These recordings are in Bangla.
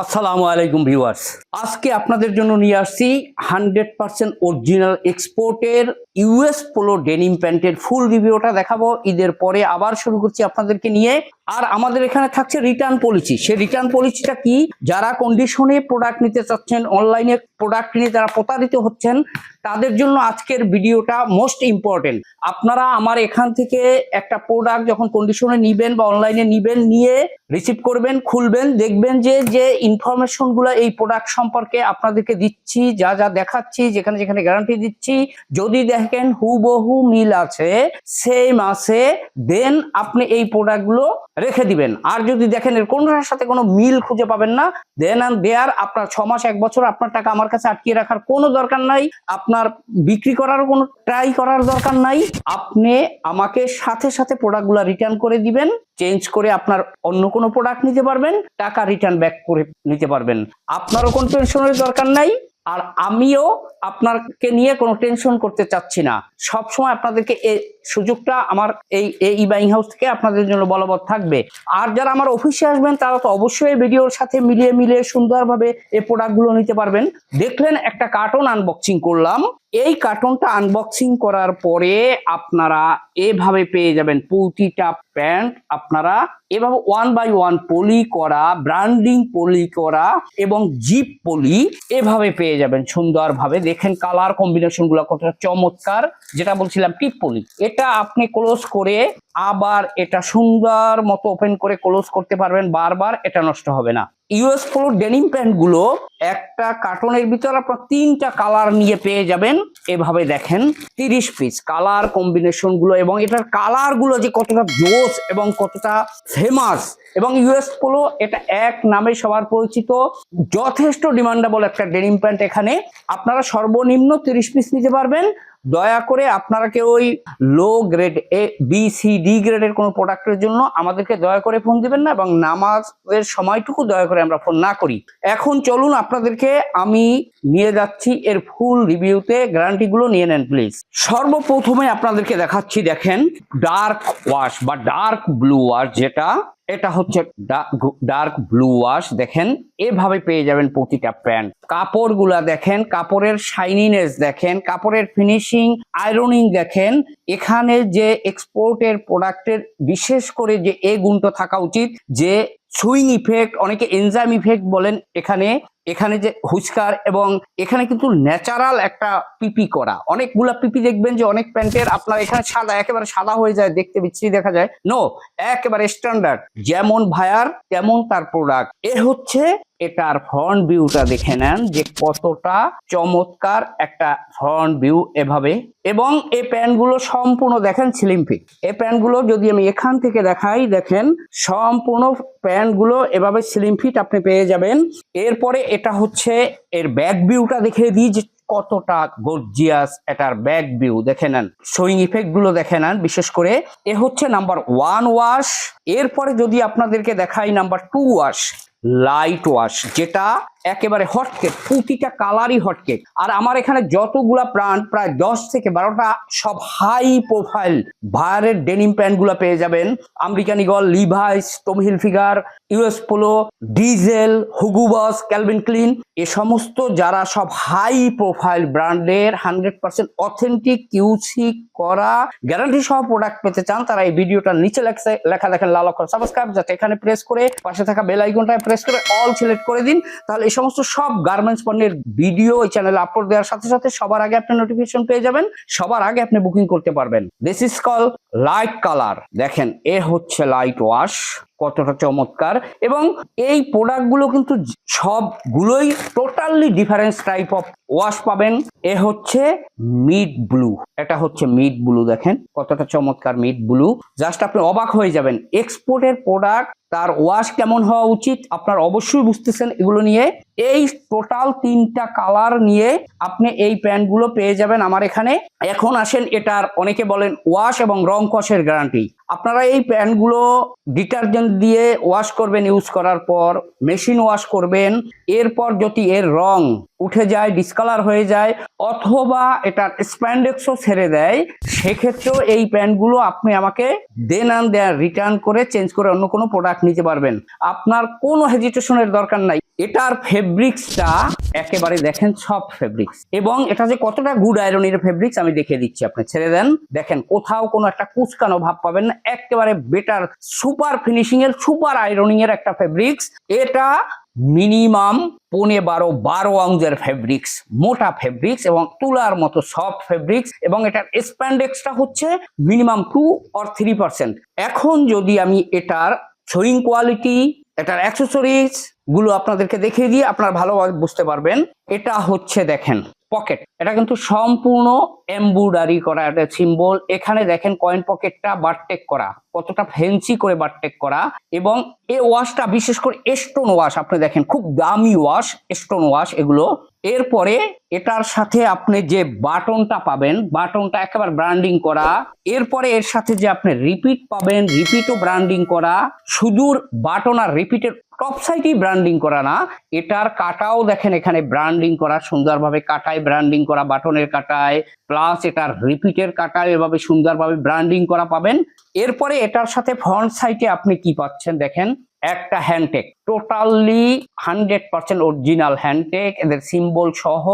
আসসালামু আলাইকুম ভিউয়ার্স। আজকে আপনাদের জন্য নিয়ে আসছি 100% অরিজিনাল এক্সপোর্টের ইউএস পোলো ডেনিম প্যান্টের ফুল রিভিউটা দেখাবো। ঈদের পরে আবার শুরু করছি আপনাদেরকে নিয়ে। আর আমাদের এখানে থাকছে রিটার্ন পলিসি। সেই রিটার্ন পলিসিটা কি? যারা কন্ডিশনে প্রোডাক্ট নিতে চাচ্ছেন, অনলাইনে প্রোডাক্ট নিয়ে যারা প্রতারিত হচ্ছেন, তাদের জন্য আজকের ভিডিওটা মোস্ট ইম্পর্টেন্ট। আপনারা আমার এখান থেকে একটা প্রোডাক্ট যখন কন্ডিশনে নিবেন বা অনলাইনে নিবেন, নিয়ে রিসিভ করবেন, খুলবেন, দেখবেন যে ইনফরমেশনগুলো এই প্রোডাক্ট সম্পর্কে আপনাদেরকে দিচ্ছি, যা যা দেখাচ্ছি, যেখানে যেখানে গ্যারান্টি দিচ্ছি, যদি দেখেন হুবহু মিল আছে, সেম আছে, দেন আপনি এই প্রোডাক্টগুলো রেখে দিবেন। আর যদি দেখেন এর কোনোটার সাথে কোনো মিল খুঁজে পাবেন না, দেন অ্যান্ড দেয়ার আপনার 6 মাস 1 বছর আপনার টাকা আমার কাছে আটকিয়ে রাখার কোনো দরকার নাই। আপনার বিক্রি করার কোনো ট্রাই করার দরকার নাই। আপনি আমাকে সাথে সাথে প্রোডাক্টগুলো রিটার্ন করে দিবেন, চেঞ্জ করে আপনার অন্য কোনো প্রোডাক্ট নিতে পারবেন, টাকা রিটার্ন ব্যাক করে নিতে পারবেন। আপনারও কোনো টেনশনের দরকার নাই, আর আমিও আপনাকে নিয়ে কোনো টেনশন করতে চাচ্ছি না। সবসময় আপনাদেরকে এই সুযোগটা আমার এই বাইং হাউস থেকে আপনাদের জন্য বলবৎ থাকবে। আর যারা আমার অফিসে আসবেন তারা তো অবশ্যই ভিডিওর সাথে মিলিয়ে সুন্দরভাবে এই প্রোডাক্টগুলো নিতে পারবেন। দেখলেন একটা কার্টন আনবক্সিং করলাম। এই কার্টনটা আনবক্সিং করার পরে আপনারা এভাবে পেয়ে যাবেন প্রতিটা প্যান্ট। আপনারা এভাবে 1 বাই 1 পলি করা, ব্র্যান্ডিং পলি করা এবং জিপ পলি এভাবে পেয়ে যাবেন সুন্দরভাবে। দেখেন কালার কম্বিনেশন গুলো কতটা চমৎকার। যেটা বলছিলাম টিপ পলি, এটা আপনি ক্লোজ করে আবার এটা সুন্দর মতো ওপেন করে ক্লোজ করতে পারবেন, বারবার এটা নষ্ট হবে না। ইউএস পোলো ডেনিম প্যান্ট গুলো একটা কার্টনের ভিতর আপনার 3টা কালার নিয়ে পেয়ে যাবেন। এভাবে দেখেন 30 পিস কালার কম্বিনেশন গুলো, এবং এটার কালার গুলো যে কতটা জোস এবং কতটা ফেমাস। এবং ইউএস পোলো এটা এক নামে সবার পরিচিত, যথেষ্ট ডিমান্ডেবল একটা ডেনিম প্যান্ট। এখানে আপনারা সর্বনিম্ন 30 পিস নিতে পারবেন। দয়া করে আপনারা কেউ ওই লো গ্রেড বি-সি-ডি গ্রেডের কোনো প্রোডাক্টের জন্য আমাদেরকে দয়া করে ফোন দিবেন না, এবং নামাজের সময়টুকু দয়া করে আমরা ফোন না করি। এখন চলুন আপনাদেরকে আমি নিয়ে যাচ্ছি এর ফুল রিভিউতে। গ্যারান্টিগুলো নিয়ে নেন প্লিজ। সর্বপ্রথমে আপনাদেরকে দেখাচ্ছি, দেখেন ডার্ক ওয়াশ বা ডার্ক ব্লু ওয়াশ, যেটা এটা হচ্ছে ডার্ক ব্লু ওয়াশ। দেখেন এভাবে পেয়ে যাবেন প্রতিটা প্যান্ট। কাপড়গুলা দেখেন, কাপড়ের শাইনিনেস দেখেন, কাপড়ের ফিনিশিং, আয়রনিং দেখেন। এখানে যে এক্সপোর্টের প্রোডাক্টের বিশেষ করে যে এই গুণটা থাকা উচিত, যে সুইং ইফেক্ট, অনেকে এনজাইম ইফেক্ট বলেন, এখানে যে হুইস্কার, এবং এখানে কিন্তু ন্যাচারাল একটা পিপি করা। অনেকগুলা পিপি দেখবেন যে অনেক প্যান্টের আপনার এখানে সাদা, একেবারে সাদা হয়ে যায়, দেখতে বিচ্ছিরি দেখা যায়। নো, একেবারে স্ট্যান্ডার্ড, যেমন ভায়ার তেমন তার প্রোডাক্ট। হচ্ছে এটার ফ্রন্ট ভিউটা দেখে নেন যে কতটা চমৎকার একটা ফ্রন্ট ভিউ এভাবে। এবং এই প্যান্টগুলো সম্পূর্ণ দেখেন স্লিম ফিট। এই প্যান্টগুলো যদি আমি এখান থেকে দেখাই, দেখেন সম্পূর্ণ প্যান্টগুলো এভাবে স্লিম ফিট আপনি পেয়ে যাবেন। এরপরে এটা হচ্ছে এর ব্যাক ভিউটা দেখে দিই যে কতটা গর্জিয়াস এটার ব্যাক ভিউ দেখে নেন, শোয়িং ইফেক্ট গুলো দেখে নেন। বিশেষ করে হচ্ছে নাম্বার 1 ওয়াশ। এরপরে যদি আপনাদেরকে দেখাই নাম্বার 2 ওয়াশ, লাইট ওয়াশ, যেটা একেবারে হটকেক, প্রতিটা কালারই হটকেক। আর আমার এখানে যতগুলা প্যান্ট, প্রায় 10 থেকে 12টা, সব হাই প্রোফাইল ভায়ারের ডেনিম প্যান্ট গুলা পেয়ে যাবেন। American Eagle, Levi's, Tommy Hilfiger, US Polo, Diesel, Hugo Boss, Calvin Klein, এ সমস্ত যারা সব হাই প্রোফাইল ব্র্যান্ডের 100% অথেন্টিক কিউসি করা গ্যারান্টি সহ প্রোডাক্ট পেতে চান, তারা এই ভিডিওটার নিচে লেখা দেখেন লাল অক্ষর সাবস্ক্রাইব, যাতে এখানে প্রেস করে পাশে থাকা বেল আইকনটায় প্রেস করে অল সিলেক্ট করে দিন। তাহলে এই সমস্ত সব গার্মেন্টস পণ্যের ভিডিও এই চ্যানেলে আপলোড দেওয়ার সাথে সাথে সবার আগে আপনি নোটিফিকেশন পেয়ে যাবেন, সবার আগে আপনি বুকিং করতে পারবেন। This is call light colour. দেখেন হচ্ছে লাইট ওয়াশ, কতটা চমৎকার। এবং এই প্রোডাক্টগুলো কিন্তু সবগুলোই totally difference type of wash পাবেন। হচ্ছে মিড ব্লু, এটা হচ্ছে মিড ব্লু, দেখেন কতটা চমৎকার মিড ব্লু। জাস্ট আপনি অবাক হয়ে যাবেন, এক্সপোর্টের প্রোডাক্ট তার ওয়াশ কেমন হওয়া উচিত আপনার অবশ্যই বুঝতেছেন এগুলো নিয়ে। এই টোটাল 3টা কালার নিয়ে আপনি এই প্যান্টগুলো পেয়ে যাবেন আমার এখানে। এখন আসেন এটার, অনেকে বলেন ওয়াশ এবং রং কষের গ্যারান্টি। আপনারা এই প্যান্টগুলো ডিটারজেন্ট দিয়ে ওয়াশ করবেন, ইউজ করার পর মেশিন ওয়াশ করবেন, এরপর যদি এর রং উঠে যায়, ডিসকালার হয়ে যায়, অথবা এটার স্প্যান্ডেক্সও ছেড়ে দেয়, সেক্ষেত্রেও এই প্যান্টগুলো আপনি আমাকে দেন অ্যান্ড দেয়ার রিটার্ন করে চেঞ্জ করে অন্য কোনো প্রোডাক্ট নিতে পারবেন। আপনার কোনো হেজিটেশনের দরকার নাই। এটার ফেব্রিক্সটা একেবারে দেখেন সফট ফেব্রিক্স, এবং এটা যে কতটা গুড আয়রনের ফেব্রিক্স আমি দেখিয়ে দিচ্ছি। আপনি ছেড়ে দেন, দেখেন কোথাও কোনো একটা কুচকানো ভাব পাবেন না, একেবারে বেটার সুপার ফিনিশিং এর সুপার আয়রনিং এর একটা ফেব্রিক্স। এটা মিনিমাম 12 আউন্সের ফেব্রিক্স, মোটা ফেব্রিক্স এবং তুলার মতো সফট ফেব্রিক্স, এবং এটার স্প্যান্ডেক্সটা হচ্ছে মিনিমাম 2 or 3%। এখন যদি আমি এটার সোয়িং কোয়ালিটি, এটার অ্যাক্সেসরিজ গুলো আপনাদেরকে দেখিয়ে দিয়ে আপনারা ভালোভাবে বুঝতে পারবেন। এটা হচ্ছে দেখেন পকেট, এটা কিন্তু সম্পূর্ণ এমব্রয়ডারি করা একটা সিম্বল। এখানে দেখেন কয়েন পকেটটা বারটেক করা, কতটা ফ্যান্সি করে বারটেক করা, এবং এই ওয়াশটা বিশেষ করে স্টোন ওয়াশ, আপনি দেখেন খুব দামি ওয়াশ, স্টোন ওয়াশ এগুলো। এরপরে এটার সাথে আপনি যে বাটনটা পাবেন, বাটনটা একেবারে ব্র্যান্ডিং করা। এরপরে এর সাথে যে আপনি রিপিট পাবেন, রিপিটও ব্র্যান্ডিং করা। শুধু বাটন আর রিপিটের টপ সাইডই ব্র্যান্ডিং করা না, এটার কাটাও দেখেন এখানে ব্র্যান্ডিং করা, সুন্দরভাবে কাটায় ব্র্যান্ডিং করা, বাটনের কাটায় প্লাস এটার রিপিটের কাটায় এভাবে সুন্দরভাবে ব্র্যান্ডিং করা পাবেন। এরপরে এটার সাথে ফ্রন্ট সাইডে আপনি কি পাচ্ছেন দেখেন, একটা হ্যান্ডটেক, টোটালি 100% অরিজিনাল হ্যান্ডটেক, এদের সিম্বল সহ,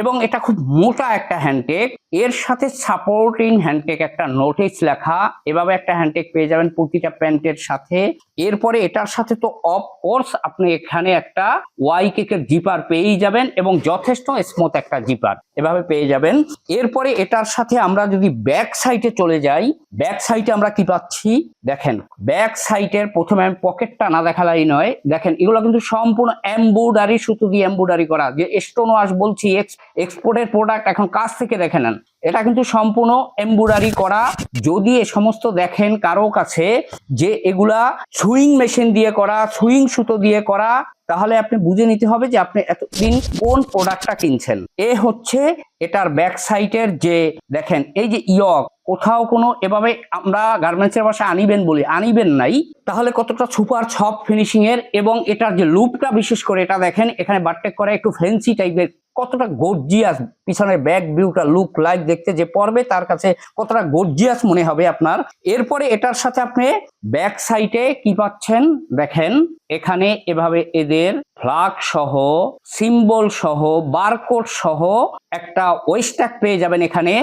এবং এটা খুব মোটা একটা হ্যান্ডটেক। এর সাথে সাপোর্টিং হ্যান্ডটেক একটা নোটিশ লেখা, এভাবে একটা হ্যান্ডটেক পেয়ে যাবেন প্রতিটা প্যান্টের সাথে। এরপরে এটার সাথে তো অফকোর্স আপনি এখানে একটা ওয়াই কেকের জিপার পেয়েই যাবেন, এবং যথেষ্ট স্মুথ একটা জিপার এভাবে পেয়ে যাবেন। এরপরে এটার সাথে আমরা যদি ব্যাক সাইডে চলে যাই, ব্যাক সাইডে আমরা কি পাচ্ছি দেখেন, ব্যাক সাইডের প্রথমে আমি পকেটটা না দেখালাই নয়, দেখেন এগুলো কিন্তু সম্পূর্ণ এমব্রয়ডারি, সুতো দিয়ে এমব্রয়ডারি করা। যে স্টোন ওয়াশ বলছি, এক্সপোর্টের প্রোডাক্ট, এখন কাছ থেকে দেখে নেন, এটা কিন্তু সম্পূর্ণ এমব্রয়ডারি করা। যদি এ সমস্ত দেখেন কারো কাছে যে এগুলা সুইং মেশিন দিয়ে করা, সুইং সুতো দিয়ে করা, তাহলে আপনি বুঝে নিতে হবে যে আপনি এতদিন কোন প্রোডাক্টটা কিনছেন। এ হচ্ছে এটার ব্যাক সাইডের যে দেখেন, এই যে ইয়ক, কোথাও কোনো এভাবে আমরা গার্মেন্টসের ভাষায় আনিবেন বলি, আনিবেন নাই, তাহলে কতটা সুপার সফট ফিনিশিং এর। এবং এটার যে লুকটা বিশেষ করে এটা দেখেন, এখানে বারটেক করে একটু ফ্যান্সি টাইপের, কতটা গর্জিয়াস, পিছনের ব্যাক ভিউটা লুক লাইক দেখতে যে পড়বে তার কাছে কতটা গর্জিয়াস মনে হবে আপনার। এরপরে এটার সাথে আপনি ব্যাক সাইডে কি পাচ্ছেন দেখেন, এখানে এভাবে এদের ফ্ল্যাগ সহ, সিম্বল সহ, বারকোড সহ একটা ওয়েস্ট্যাগ পেয়ে যাবেন এখানে।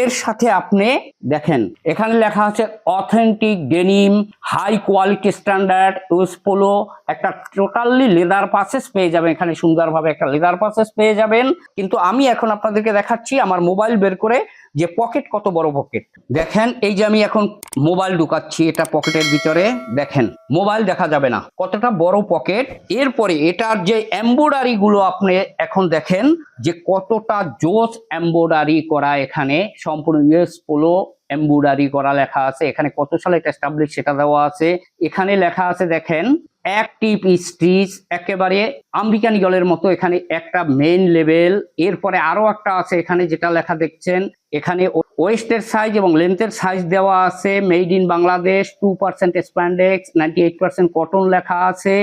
এর সাথে আপনি দেখেন এখানে লেখা আছে authentic denim, high quality standard US polo, একটা টোটালি লেদার পাসেস পেয়ে যাবেন এখানে, সুন্দরভাবে একটা লেদার পাসেস পেয়ে যাবেন। কিন্তু আমি এখন আপনাদেরকে দেখাচ্ছি আমার মোবাইল বের করে যে পকেট কত বড় পকেট। দেখেন এই যে আমি এখন মোবাইল ঢুকাচ্ছি এটা পকেটের ভিতরে, দেখেন মোবাইল দেখা যাবে না, কতটা বড় পকেট। এরপরে এটার যে এমব্রয়ডারি গুলো আপনি এখন দেখেন যে কতটা জোস এমব্রয়ডারি করা, এখানে সম্পূর্ণ ইউএস পোলো এমব্রয়ডারি করা লেখা আছে। এখানে কত সালে এটা এস্টাবলিশ সেটা দেওয়া আছে। এখানে লেখা আছে দেখেন অ্যাক্টিভ স্টিচ, একেবারে আমেরিকান ইগলের মতো এখানে একটা মেইন লেভেল। এরপরে আরো একটা আছে এখানে যেটা লেখা দেখছেন, এখানে ওয়েস্টের সাইজ এবং লেন্থের সাইজ দেওয়া আছে, made in Bangladesh, 2% spandex, 98% cotton লেখা আছে।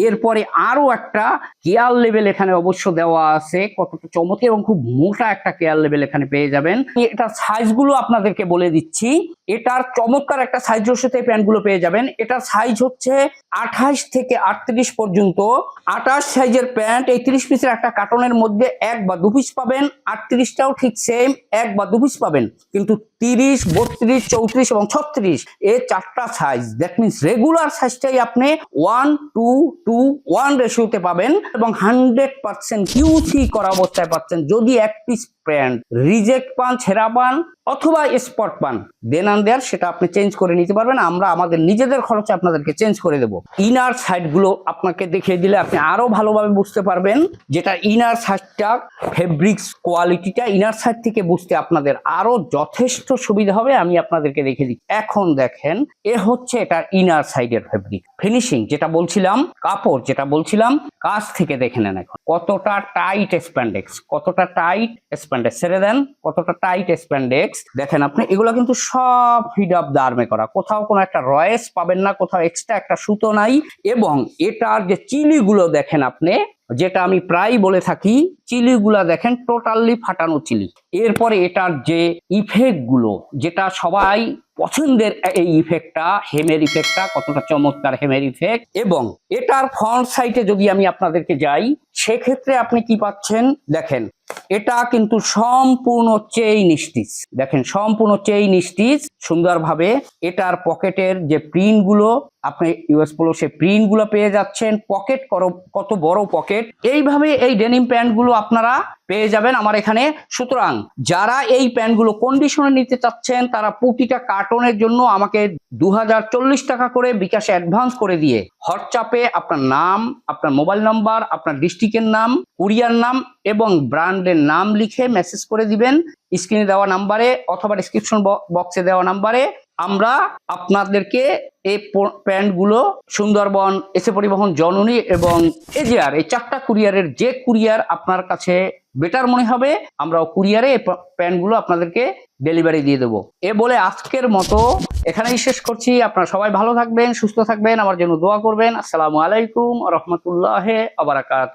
এরপরে আরো একটা কেয়ার লেভেল এখানে অবশ্য দেওয়া আছে, কতটা চমৎকার এবং খুব মোটা একটা কেয়ার লেভেল এখানে পেয়ে যাবেন। এটার সাইজগুলো আপনাদেরকে বলে দিচ্ছি, এটার চমৎকার একটা সাইজ রসিতে এই প্যান্টগুলো পেয়ে যাবেন। এটার সাইজ হচ্ছে 28 থেকে 38 পর্যন্ত। 28 সাইজের প্যান্ট এই 30 পিসের একটা কার্টনের মধ্যে 1 বা 2 পিস পাবেন, 38টাও ঠিক সেম 1 বা 2 পিস পাবেন। কিন্তু 30, 32, 34 এবং 36 এই চারটা সাইজ, দ্যাট মিনস রেগুলার সাইজটাই আপনি 1:2:1 রেশিওতে পাবেন, এবং 100% কিউসি করা অবস্থায় পাচ্ছেন। যদি এক পিস প্যান্ট রিজেক্ট পান, ছেঁড়া পান অথবা স্পট পান, দেন অ্যান্ড দেয়ার সেটা আপনি চেঞ্জ করে নিতে পারবেন, আমরা আমাদের নিজেদের খরচে আপনাদেরকে চেঞ্জ করে দেব। ইনার সাইড গুলো আপনাকে দেখিয়ে দিলে আপনি আরো ভালোভাবে বুঝতে পারবেন, যেটা ইনার সাইডটা ফেব্রিক্স কোয়ালিটিটা ইনার সাইড থেকে বুঝতে আপনাদের আপনাদের আরো যথেষ্ট সুবিধা হবে। আমি আপনাদেরকে দেখে দিই। এখন দেখেন, এ হচ্ছে এটার ইনার সাইডের ফেব্রিক ফিনিশিং, যেটা বলছিলাম কাপড়, যেটা বলছিলাম কাছ থেকে দেখে নেন এখন কতটা টাইট স্প্যান্ডেক্স, কতটা টাইট স্প্যান্ডেক্স, ছেড়ে দেন, কতটা টাইট স্প্যান্ডেক্স দেখেন আপনি। এগুলো কিন্তু সব ফিড অফ দা আর্মে করা, কোথাও কোনো একটা রয়েস পাবেন না, কোথাও এক্সট্রা একটা সুতো নাই। এবং এটার যে চিলিগুলো দেখেন আপনি, যেটা আমি প্রায় বলে থাকি, চিলিগুলা দেখেন টোটালি ফাটানো চিলি। এরপরে এটার যে ইফেক্ট গুলো, যেটা সবাই পছন্দের, এই ইফেক্টটা, হেমের ইফেক্টটা কতটা চমৎকার হেমের ইফেক্ট। এবং এটার ফ্রন্ট সাইডে যদি আমি আপনাদেরকে যাই, সেক্ষেত্রে আপনি কি পাচ্ছেন দেখেন, এটা কিন্তু সম্পূর্ণ চেইন স্টিচ, দেখেন সম্পূর্ণ চেইন স্টিচ সুন্দরভাবে। এটার পকেটের যে প্রিন্ট গুলো, আপনি ইউএস পোলো সে প্রিন্ট গুলো পেয়ে যাচ্ছেন। পকেট কত বড় পকেট, এইভাবে এই ডেনিম প্যান্ট গুলো আপনারা পেয়ে যাবেন আমার এখানে। সুতরাং যারা এই প্যান্ট গুলো কন্ডিশনে নিতে চাচ্ছেন, তারা প্রতিটা কার্টনের জন্য আমাকে 2040 টাকা করে বিকাশে অ্যাডভান্স করে দিয়ে হোয়াটসঅ্যাপে আপনার নাম, আপনার মোবাইল নাম্বার, আপনার ডিস্ট্রিক্টের নাম, কুরিয়ার নাম এবং ব্র্যান্ডের নাম লিখে মেসেজ করে দিবেন স্ক্রিনে দেওয়া নাম্বারে অথবা ডেসক্রিপশন বক্সে দেওয়া নাম্বারে। আমরা আপনাদেরকে এই প্যান্টগুলো সুন্দরবন, এসে পরিবহন, জননী এবং এজিআর, এই 4টা কুরিয়ারের যে কুরিয়ার আপনার কাছে বেটার মনে হবে, আমরা কুরিয়ারে এই প্যান্টগুলো আপনাদেরকে ডেলিভারি দিয়ে দেবো। এ বলে আজকের মতো এখানেই শেষ করছি। আপনারা সবাই ভালো থাকবেন, সুস্থ থাকবেন, আমার জন্য দোয়া করবেন। আসসালামু আলাইকুম ওয়া রাহমাতুল্লাহি ওয়া বারাকাতুহু।